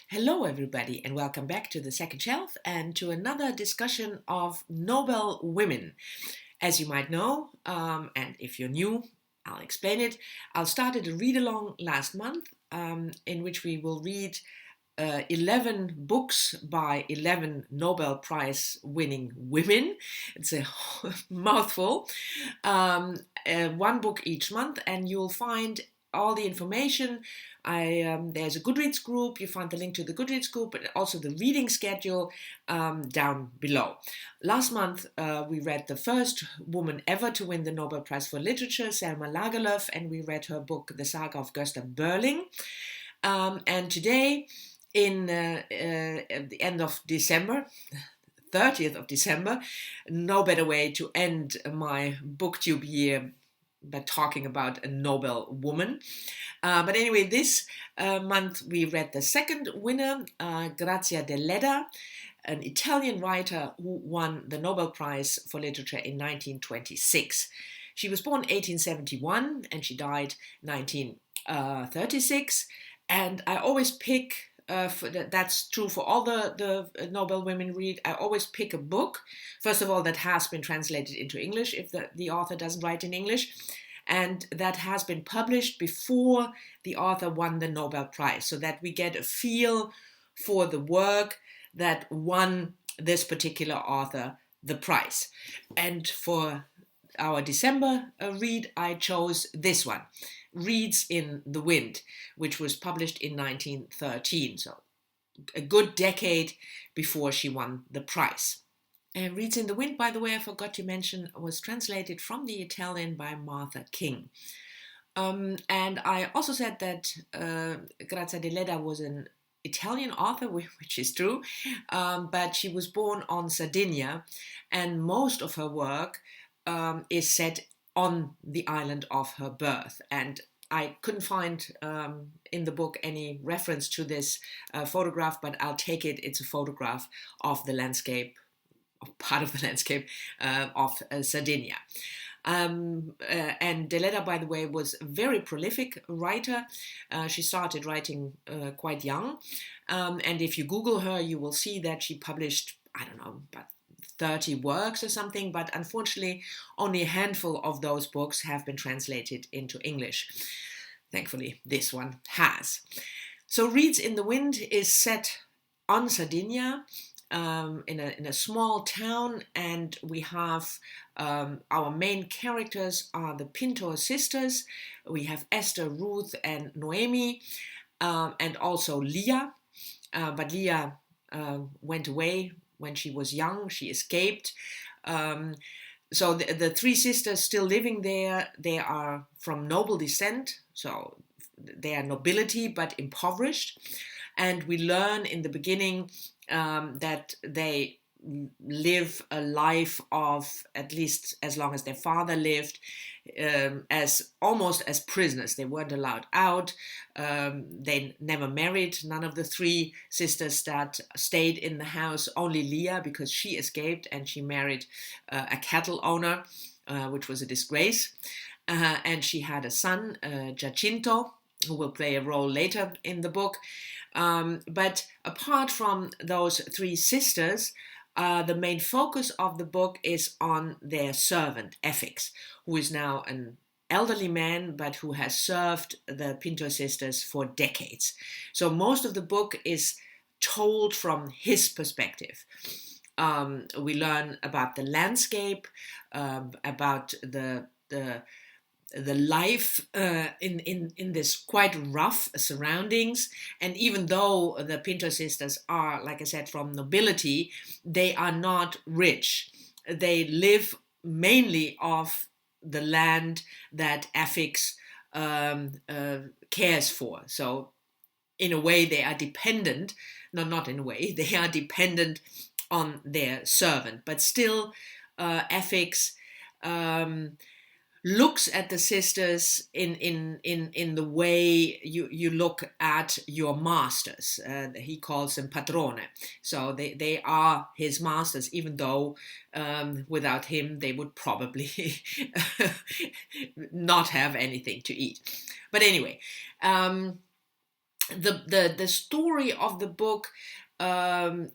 Hello, everybody, and welcome back to the second shelf and to another discussion of Nobel women. As you might know, and if you're new, I'll explain it. I started a read along last month in which we will read 11 books by 11 Nobel Prize winning women. It's a mouthful. One book each month, and you'll find all the information. There's a Goodreads group. You find the link to the Goodreads group, but also the reading schedule down below. Last month, we read the first woman ever to win the Nobel Prize for Literature, Selma Lagerlöf, and we read her book, The Saga of Gösta Berling. And today, at the end of December, 30th of December, no better way to end my booktube year by talking about a Nobel woman. But anyway, this month we read the second winner, Grazia Deledda, an Italian writer who won the Nobel Prize for Literature in 1926. She was born 1871 and she died 1936. And I always pick, that's true for all the Nobel women read, I always pick a book, first of all, that has been translated into English if the author doesn't write in English, and that has been published before the author won the Nobel Prize, so that we get a feel for the work that won this particular author the prize. And for our December read, I chose this one, Reeds in the Wind, which was published in 1913, so a good decade before she won the prize. Reeds in the Wind, by the way, I forgot to mention, was translated from the Italian by Martha King. And I also said that Grazia Deledda was an Italian author, which is true, but she was born on Sardinia, and most of her work is set on the island of her birth. And I couldn't find in the book any reference to this photograph, but I'll take it. It's a photograph of the landscape, part of the landscape of Sardinia. And Deledda, by the way, was a very prolific writer. She started writing quite young. And if you Google her, you will see that she published, I don't know, about 30 works or something, but unfortunately only a handful of those books have been translated into English. Thankfully, this one has. So Reeds in the Wind is set on Sardinia, in a small town, and we have our main characters are the Pinto sisters. We have Esther, Ruth, and Noemi, and also Leah. But Leah went away when she was young. She escaped. So the three sisters still living there, they are from noble descent, so they are nobility but impoverished. And we learn in the beginning that they live a life of, at least as long as their father lived, as almost as prisoners. They weren't allowed out. They never married. None of the three sisters that stayed in the house, only Leah, because she escaped and she married a cattle owner, which was a disgrace. And she had a son, Giacinto, who will play a role later in the book. But apart from those three sisters, the main focus of the book is on their servant, Efix, who is now an elderly man, but who has served the Pinto sisters for decades. So most of the book is told from his perspective. We learn about the landscape, about the life in this quite rough surroundings. And even though the Pinto sisters are, like I said, from nobility, they are not rich. They live mainly off the land that Afix cares for. So in a way they are dependent, not in a way, they are dependent on their servant. But still Afix looks at the sisters in the way you look at your masters. He calls them padrone. So they are his masters, even though without him they would probably not have anything to eat. But anyway, the story of the book um,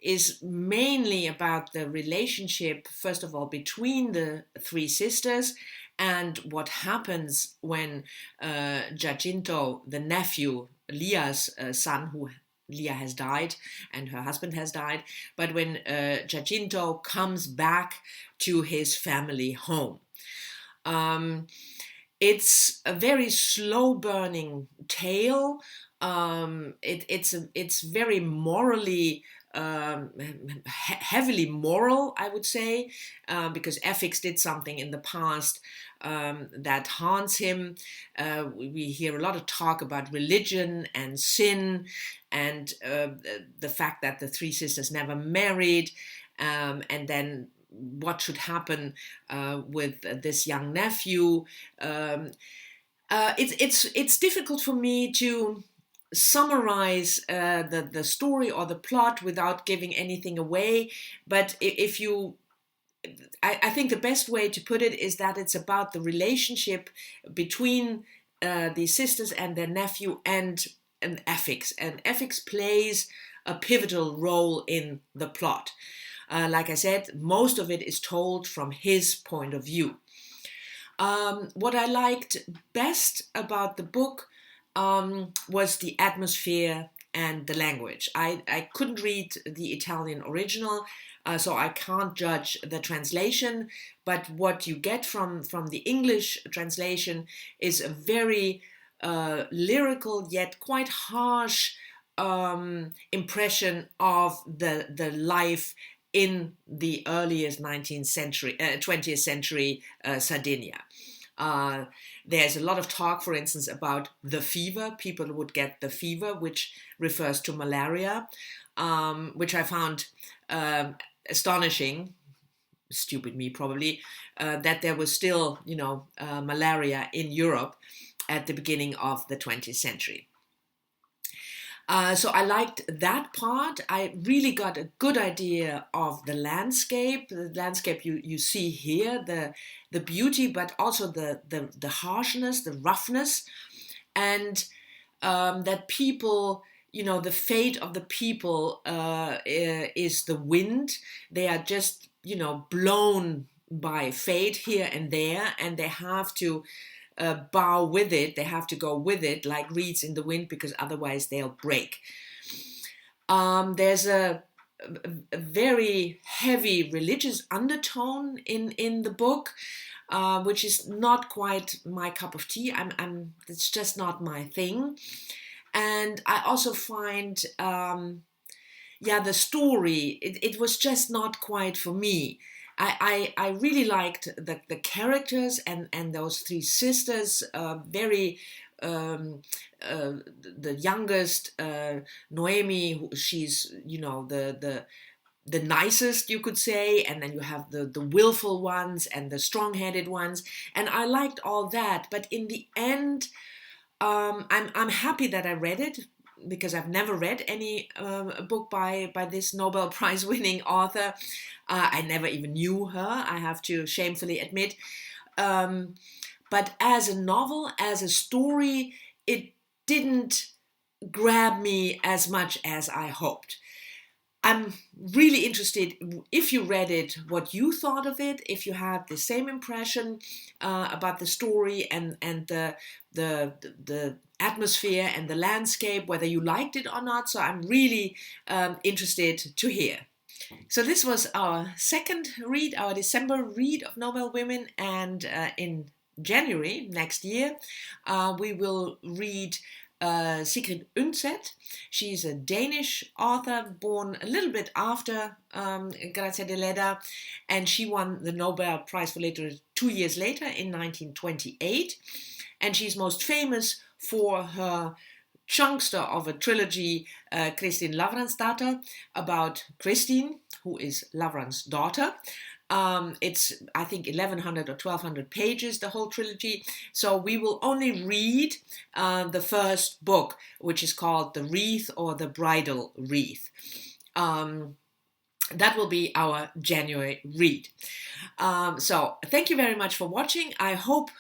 is mainly about the relationship, first of all, between the three sisters, and what happens when Giacinto, the nephew, Leah's son, who Leah has died and her husband has died, but when Giacinto comes back to his family home. Um, it's a very slow burning tale. It's very morally heavily moral, I would say, because Efix did something in the past that haunts him. We hear a lot of talk about religion and sin, and the fact that the three sisters never married, and then what should happen with this young nephew. It's difficult for me to summarize the story or the plot without giving anything away. But if you, I think the best way to put it is that it's about the relationship between the sisters and their nephew and Efix. And Efix plays a pivotal role in the plot. Like I said, most of it is told from his point of view. What I liked best about the book was the atmosphere and the language. I couldn't read the Italian original, so I can't judge the translation, but what you get from the English translation is a very lyrical yet quite harsh impression of the life in the earliest 20th century Sardinia. There's a lot of talk, for instance, about the fever. People would get the fever, which refers to malaria, which I found astonishing, stupid me probably, that there was still, malaria in Europe at the beginning of the 20th century. So I liked that part. I really got a good idea of the landscape you see here, the beauty, but also the harshness, the roughness, and that people, the fate of the people is the wind. They are just, blown by fate here and there, and they have to bow with it. They have to go with it like reeds in the wind, because otherwise they'll break. There's a very heavy religious undertone in the book, which is not quite my cup of tea. It's just not my thing. And I also find, the story, it was just not quite for me. I really liked the characters and those three sisters, very, the youngest, Noemi, she's, the nicest, you could say, and then you have the willful ones and the strong-headed ones, and I liked all that. But in the end, I'm happy that I read it, because I've never read any book by this Nobel Prize winning author. I never even knew her, I have to shamefully admit. But as a novel, as a story, it didn't grab me as much as I hoped. I'm really interested, if you read it, what you thought of it, if you had the same impression about the story and the atmosphere and the landscape, whether you liked it or not. So I'm really interested to hear. So this was our second read, our December read of NobelWomen, and in January next year we will read Sigrid Undset. She's a Danish author born a little bit after Grazia Deledda, and she won the Nobel Prize for Literature 2 years later in 1928, and she's most famous for her chunkster of a trilogy, Kristín Lavransdatter, about Kristín, who is Lavran's daughter. It's, I think, 1,100 or 1,200 pages, the whole trilogy. So we will only read the first book, which is called The Wreath or The Bridal Wreath. that will be our January read. So thank you very much for watching. I hope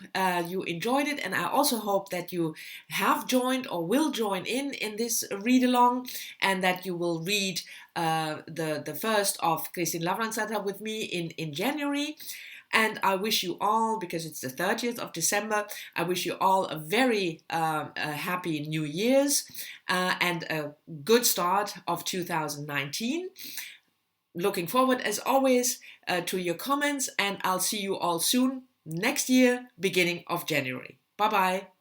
you enjoyed it, and I also hope that you have joined or will join in this read along, and that you will read the first of Kristin Lavransdatter with me in January. And I wish you all, because it's the 30th of December, I wish you all a very happy New Year's and a good start of 2019. Looking forward, as always, to your comments, and I'll see you all soon next year, beginning of January. Bye-bye.